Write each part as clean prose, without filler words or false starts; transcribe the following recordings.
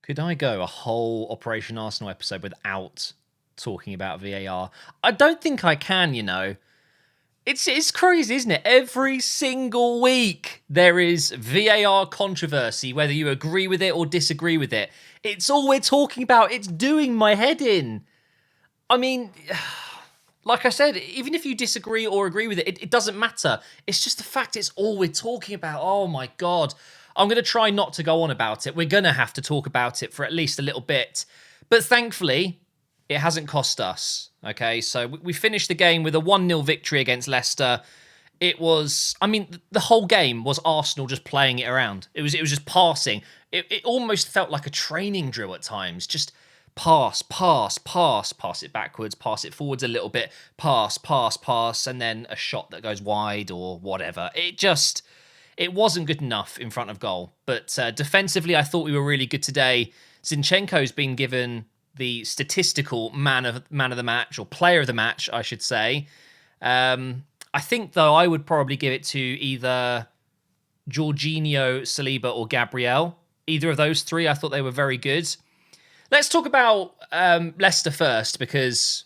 Could I go a whole Operation Arsenal episode without talking about VAR? I don't think I can, you know. It's crazy, isn't it? Every single week there is VAR controversy, whether you agree with it or disagree with it. It's all we're talking about. It's doing my head in. I mean, like I said, even if you disagree or agree with it, it doesn't matter. It's just the fact it's all we're talking about. Oh my God. I'm going to try not to go on about it. We're going to have to talk about it for at least a little bit. But thankfully, it hasn't cost us. Okay, so we finished the game with a 1-0 victory against Leicester. It was, I mean, the whole game was Arsenal just playing it around. It was just passing. It almost felt like a training drill at times. Just pass it backwards, pass it forwards a little bit, pass, and then a shot that goes wide or whatever. It wasn't good enough in front of goal. But defensively, I thought we were really good today. Zinchenko's been given the statistical man of the match, or player of the match, I should say. I think, though, I would probably give it to either Jorginho, Saliba, or Gabriel. Either of those three, I thought they were very good. Let's talk about Leicester first, because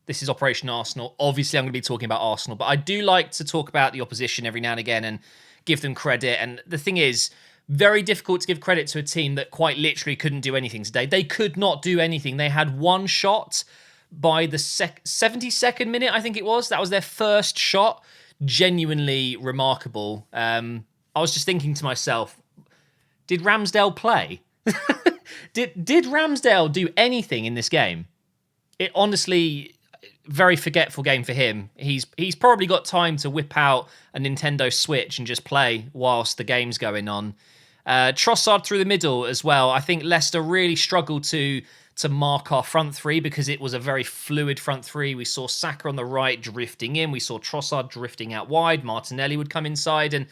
this is Operation Arsenal. Obviously, I'm going to be talking about Arsenal, but I do like to talk about the opposition every now and again and give them credit. And the thing is, very difficult to give credit to a team that quite literally couldn't do anything today. They could not do anything. They had one shot by the 72nd minute, I think it was. That was their first shot. Genuinely remarkable. I was just thinking to myself, did Ramsdale play? Did Ramsdale do anything in this game? It honestly, very forgetful game for him. He's probably got time to whip out a Nintendo Switch and just play whilst the game's going on. Trossard through the middle as well. I think Leicester really struggled to mark our front three because it was a very fluid front three. We saw Saka on the right drifting in. We saw Trossard drifting out wide. Martinelli would come inside, and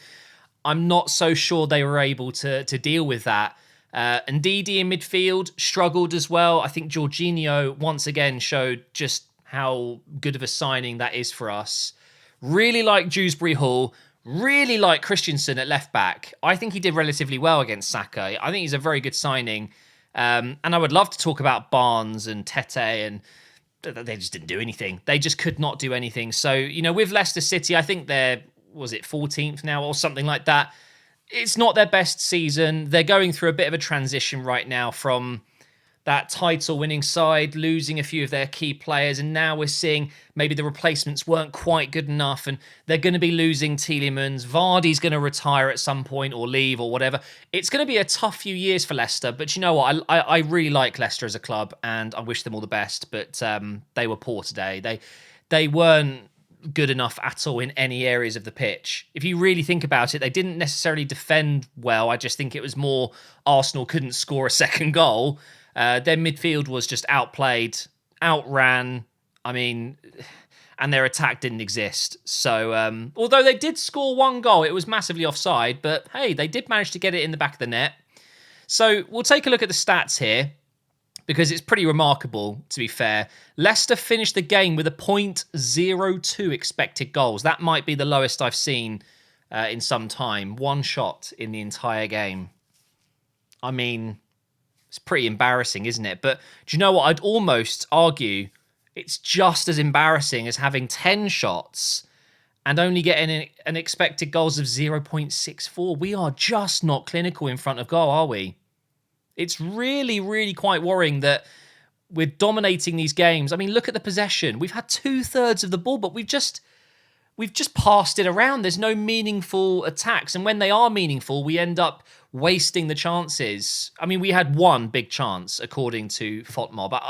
I'm not so sure they were able to deal with that. And Ndidi in midfield struggled as well. I think Jorginho once again showed just how good of a signing that is for us. Really like Dewsbury Hall. Really like Christensen at left back. I think he did relatively well against Saka. I think he's a very good signing. And I would love to talk about Barnes and Tete, and they just didn't do anything. They just could not do anything. So, you know, with Leicester City, I think they're, was it 14th now or something like that? It's not their best season. They're going through a bit of a transition right now from that title-winning side, losing a few of their key players, and now we're seeing maybe the replacements weren't quite good enough, and they're going to be losing Tielemans. Vardy's going to retire at some point or leave or whatever. It's going to be a tough few years for Leicester, but you know what? I really like Leicester as a club, and I wish them all the best, but they were poor today. They weren't good enough at all in any areas of the pitch. If you really think about it, they didn't necessarily defend well. I just think it was more Arsenal couldn't score a second goal. Their midfield was just outplayed, outran. I mean, and their attack didn't exist. So, although they did score one goal, it was massively offside. But hey, they did manage to get it in the back of the net. So we'll take a look at the stats here, because it's pretty remarkable, to be fair. Leicester finished the game with a .02 expected goals. That might be the lowest I've seen in some time. One shot in the entire game. I mean, it's pretty embarrassing, isn't it? But do you know what? I'd almost argue it's just as embarrassing as having 10 shots and only getting an expected goals of 0.64. We are just not clinical in front of goal, are we? It's really, really quite worrying that we're dominating these games. I mean, look at the possession. We've had 2/3 of the ball, but we've just passed it around. There's no meaningful attacks. And when they are meaningful, we end up wasting the chances. I mean, we had one big chance, according to Fotmo, but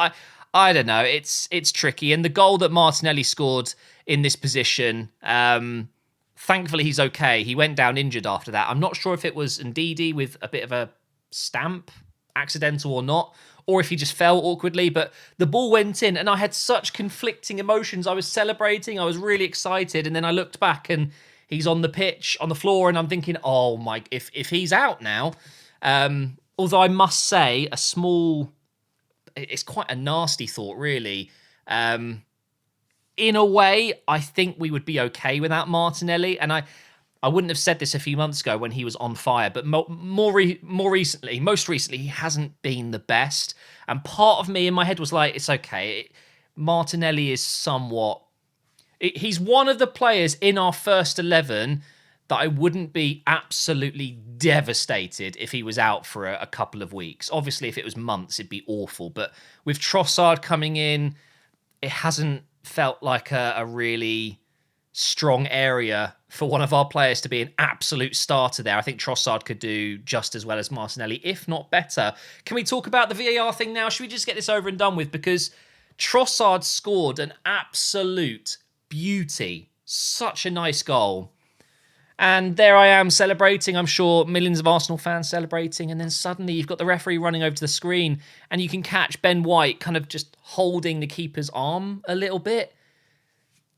I don't know. It's tricky. And the goal that Martinelli scored in this position, thankfully he's okay. He went down injured after that. I'm not sure if it was Ndidi with a bit of a stamp, accidental or not, or if he just fell awkwardly, but the ball went in and I had such conflicting emotions. I was celebrating, I was really excited, and then I looked back and he's on the pitch, on the floor, and I'm thinking, oh my, if he's out now. Although I must say, it's quite a nasty thought, really. In a way, I think we would be okay without Martinelli, and I I wouldn't have said this a few months ago when he was on fire, but most recently, he hasn't been the best. And part of me in my head was like, it's okay. Martinelli is somewhat... He's one of the players in our first 11 that I wouldn't be absolutely devastated if he was out for a couple of weeks. Obviously, if it was months, it'd be awful. But with Trossard coming in, it hasn't felt like a really strong area for one of our players to be an absolute starter there. I think Trossard could do just as well as Martinelli, if not better. Can we talk about the VAR thing now? Should we just get this over and done with? Because Trossard scored an absolute beauty. Such a nice goal. And there I am celebrating. I'm sure millions of Arsenal fans celebrating. And then suddenly you've got the referee running over to the screen and you can catch Ben White kind of just holding the keeper's arm a little bit.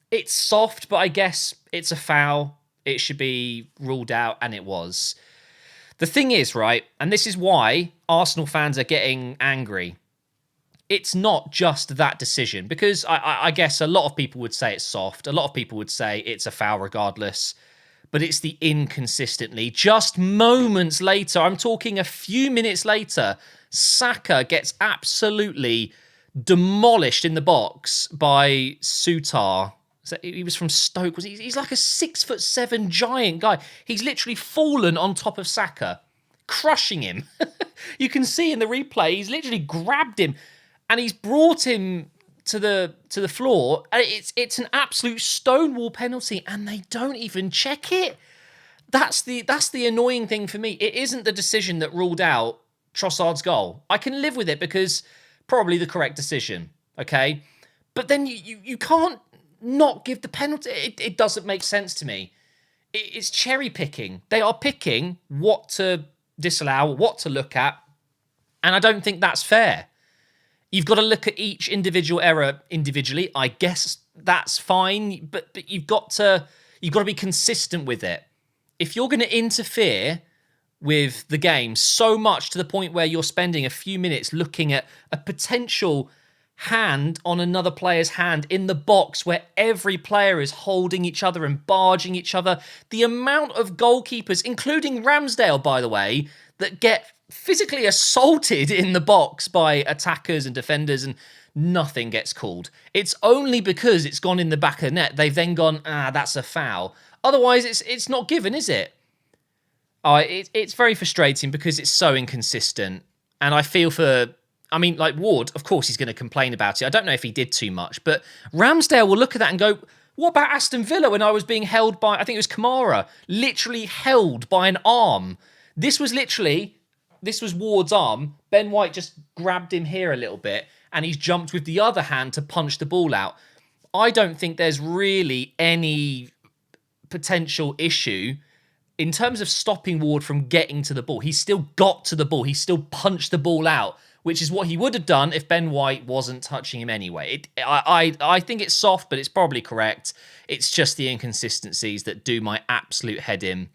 It's soft, but I guess it's a foul. It should be ruled out, and it was. The thing is, right, and this is why Arsenal fans are getting angry. It's not just that decision, because I guess a lot of people would say it's soft. A lot of people would say it's a foul regardless. But it's the inconsistently. Just moments later, I'm talking a few minutes later, Saka gets absolutely demolished in the box by Sutar. He was from Stoke. He's like a 6'7" giant guy. He's literally fallen on top of Saka, crushing him. You can see in the replay, he's literally grabbed him and he's brought him to the floor. It's an absolute stonewall penalty, and they don't even check it. That's the annoying thing for me. It isn't the decision that ruled out Trossard's goal. I can live with it because probably the correct decision. Okay, but then you can't not give the penalty. It doesn't make sense to me. It's cherry picking. They are picking what to disallow, what to look at, and I don't think that's fair. You've got to look at each individual error individually. I guess that's fine, but you've got to be consistent with it. If you're going to interfere with the game so much to the point where you're spending a few minutes looking at a potential hand on another player's hand in the box where every player is holding each other and barging each other, the amount of goalkeepers, including Ramsdale, by the way, that get physically assaulted in the box by attackers and defenders, and nothing gets called. It's only because it's gone in the back of the net they've then gone, that's a foul. Otherwise, it's not given, is it? It's very frustrating because it's so inconsistent. And I feel for... I mean, like Ward, of course he's going to complain about it. I don't know if he did too much, but Ramsdale will look at that and go, what about Aston Villa when I was being held by, I think it was Kamara, literally held by an arm? This was Ward's arm. Ben White just grabbed him here a little bit and he's jumped with the other hand to punch the ball out. I don't think there's really any potential issue in terms of stopping Ward from getting to the ball. He still got to the ball. He still punched the ball out, which is what he would have done if Ben White wasn't touching him anyway. I think it's soft, but it's probably correct. It's just the inconsistencies that do my absolute head in.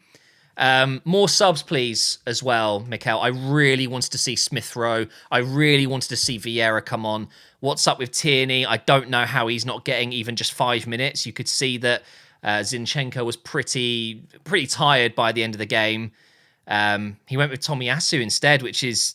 More subs, please, as well, Mikel. I really wanted to see Smith Rowe. I really wanted to see Vieira come on. What's up with Tierney? I don't know how he's not getting even just 5 minutes. You could see that Zinchenko was pretty tired by the end of the game. He went with Tomiyasu instead, which is...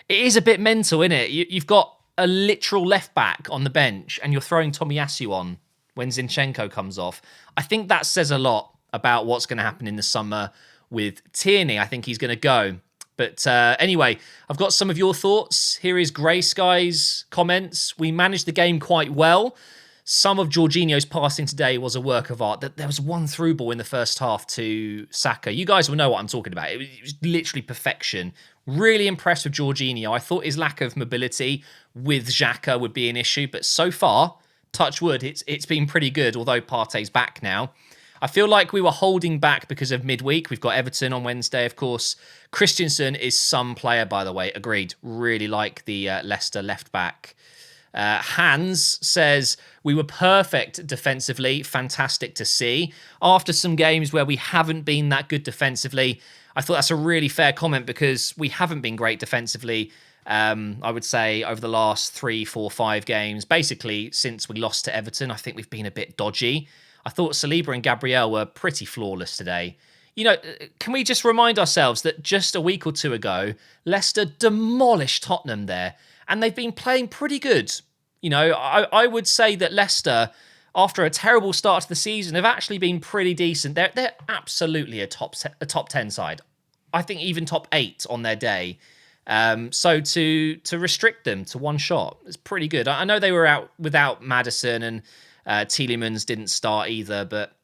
It is a bit mental, isn't it? You've got a literal left back on the bench and you're throwing Tomiyasu on when Zinchenko comes off. I think that says a lot about what's going to happen in the summer with Tierney. I think he's going to go. But anyway, I've got some of your thoughts. Here is Grey Sky's comments. We managed the game quite well. Some of Jorginho's passing today was a work of art. There was one through ball in the first half to Saka. You guys will know what I'm talking about. It was literally perfection. Really impressed with Jorginho. I thought his lack of mobility with Xhaka would be an issue, but so far, touch wood, it's been pretty good, although Partey's back now. I feel like we were holding back because of midweek. We've got Everton on Wednesday, of course. Christensen is some player, by the way. Agreed. Really like the Leicester left back. Hans says, we were perfect defensively. Fantastic to see. After some games where we haven't been that good defensively, I thought that's a really fair comment because we haven't been great defensively, I would say, over the last 3, 4, 5 games. Basically, since we lost to Everton, I think we've been a bit dodgy. I thought Saliba and Gabriel were pretty flawless today. You know, can we just remind ourselves that just a week or two ago, Leicester demolished Tottenham there, and they've been playing pretty good. You know, I would say that Leicester, after a terrible start to the season, have actually been pretty decent. They're absolutely a top 10 side. I think even top 8 on their day. So to restrict them to one shot is pretty good. I know they were out without Maddison, and Tielemans didn't start either, but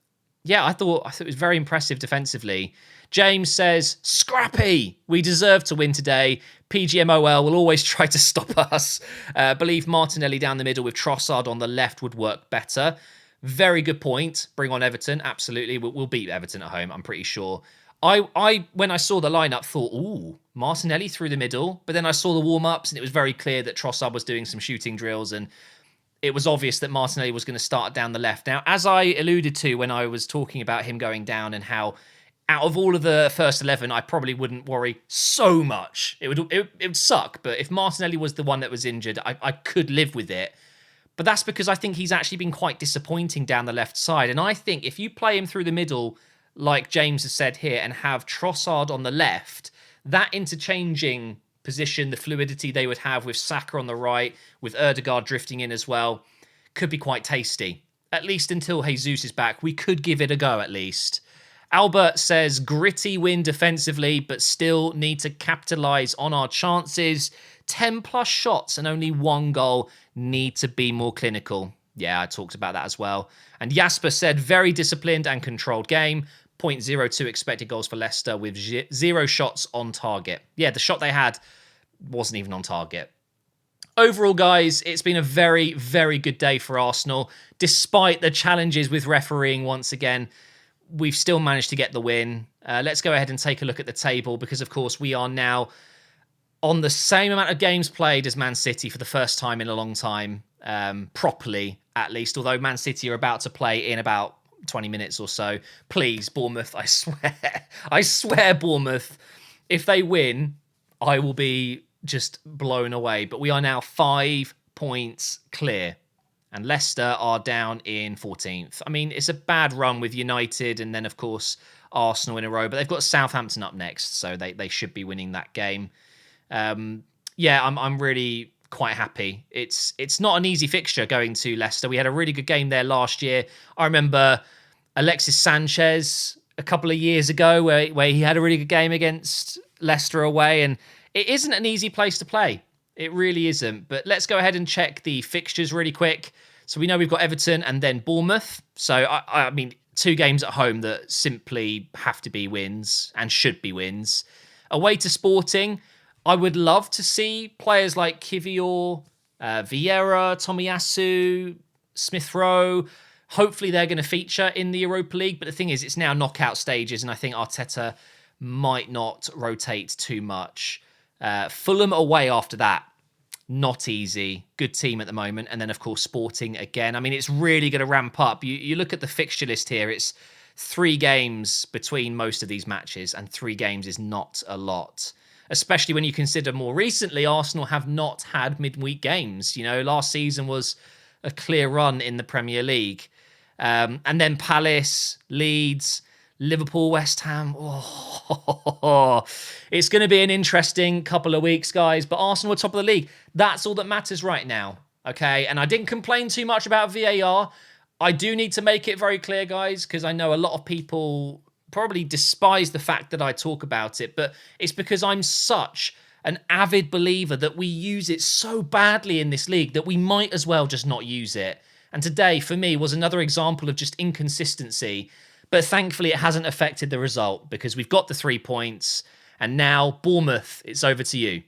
yeah, I thought it was very impressive defensively. James says, scrappy! We deserve to win today. PGMOL will always try to stop us. Believe Martinelli down the middle with Trossard on the left would work better. Very good point. Bring on Everton. Absolutely. We'll beat Everton at home, I'm pretty sure. I when I saw the lineup, thought, ooh, Martinelli through the middle. But then I saw the warm-ups, and it was very clear that Trossard was doing some shooting drills, and it was obvious that Martinelli was going to start down the left. Now, as I alluded to when I was talking about him going down and how out of all of the first 11, I probably wouldn't worry so much. It would suck, but if Martinelli was the one that was injured, I could live with it. But that's because I think he's actually been quite disappointing down the left side. And I think if you play him through the middle, like James has said here, and have Trossard on the left, that interchanging position, the fluidity they would have with Saka on the right, with Ødegaard drifting in as well, could be quite tasty. At least until Jesus is back, we could give it a go at least. Albert says, gritty win defensively, but still need to capitalise on our chances. 10 plus shots and only 1 goal, need to be more clinical. Yeah, I talked about that as well. And Jasper said, very disciplined and controlled game. 0.02 expected goals for Leicester with 0 shots on target. Yeah, the shot they had wasn't even on target. Overall, guys, it's been a very, very good day for Arsenal. Despite the challenges with refereeing once again, we've still managed to get the win. Let's go ahead and take a look at the table because, of course, we are now on the same amount of games played as Man City for the first time in a long time, properly at least, although Man City are about to play in about 20 minutes or so. Please, Bournemouth, I swear, Bournemouth, if they win, I will be just blown away. But we are now 5 points clear. And Leicester are down in 14th. I mean, it's a bad run with United and then, of course, Arsenal in a row. But they've got Southampton up next, so they should be winning that game. Yeah, I'm really quite happy. It's not an easy fixture going to Leicester. We had a really good game there last year. I remember Alexis Sanchez a couple of years ago where he had a really good game against Leicester away, and it isn't an easy place to play. It really isn't. But let's go ahead and check the fixtures really quick. So we know we've got Everton and then Bournemouth. So, I mean, 2 games at home that simply have to be wins and should be wins. Away to Sporting, I would love to see players like Kivior, Vieira, Tomiyasu, Smith Rowe. Hopefully they're going to feature in the Europa League. But the thing is, it's now knockout stages, and I think Arteta might not rotate too much. Fulham away after that. Not easy. Good team at the moment. And then, of course, Sporting again. I mean, it's really going to ramp up. You look at the fixture list here. It's 3 games between most of these matches, and 3 games is not a lot. Especially when you consider more recently, Arsenal have not had midweek games. You know, last season was a clear run in the Premier League. And then Palace, Leeds, Liverpool, West Ham. Oh, it's going to be an interesting couple of weeks, guys. But Arsenal are top of the league. That's all that matters right now. Okay, and I didn't complain too much about VAR. I do need to make it very clear, guys, because I know a lot of people probably despise the fact that I talk about it, but it's because I'm such an avid believer that we use it so badly in this league that we might as well just not use it. And today, for me, was another example of just inconsistency. But thankfully, it hasn't affected the result because we've got the 3 points. And now, Bournemouth, it's over to you.